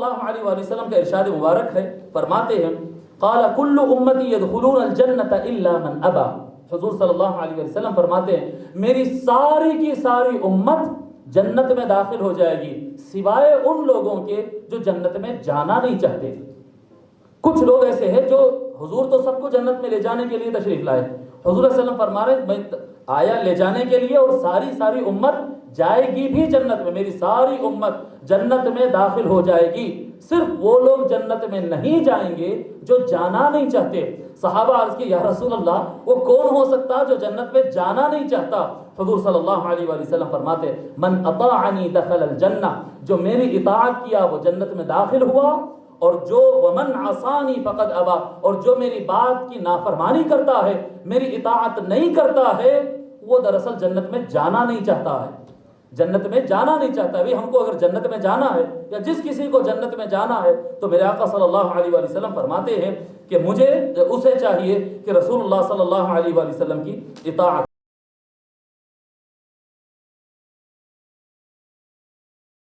اللہ علیہ وآلہ وسلم کا ارشاد مبارک ہے، فرماتے ہیں قال کل امتی يدخلون الجنۃ الا من ابى، حضور صلی اللہ علیہ وآلہ وسلم فرماتے ہیں میری ساری کی ساری امت جنت میں داخل ہو جائے گی سوائے ان لوگوں کے جو جنت میں جانا نہیں چاہتے۔ کچھ لوگ ایسے ہیں جو حضور تو سب کو جنت میں لے جانے کے لیے تشریف لائے، حضور صلی اللہ علیہ وسلم فرما رہے میں آیا لے جانے کے لیے اور ساری امت جائے گی بھی جنت میں، میری ساری امت جنت میں داخل ہو جائے گی، صرف وہ لوگ جنت میں نہیں جائیں گے جو جانا نہیں چاہتے۔ صحابہ عرض کی یا رسول اللہ وہ کون ہو سکتا جو جنت میں جانا نہیں چاہتا؟ حضور صلی اللہ علیہ وآلہ وسلم فرماتے من اطاعنی دخل الجنہ، جو میری اطاعت کیا وہ جنت میں داخل ہوا، اور جو ومن عصانی فقد ابا، اور جو میری بات کی نافرمانی کرتا ہے، میری اطاعت نہیں کرتا ہے، وہ دراصل جنت میں جانا نہیں چاہتا ہے، جنت میں جانا نہیں چاہتا ہے۔ ہم کو اگر جنت میں جانا ہے یا جس کسی کو جنت میں جانا ہے تو میرے آقا صلی اللہ علیہ وآلہ وسلم فرماتے ہیں کہ مجھے اسے چاہیے کہ رسول اللہ صلی اللہ علیہ وآلہ وسلم کی اطاعت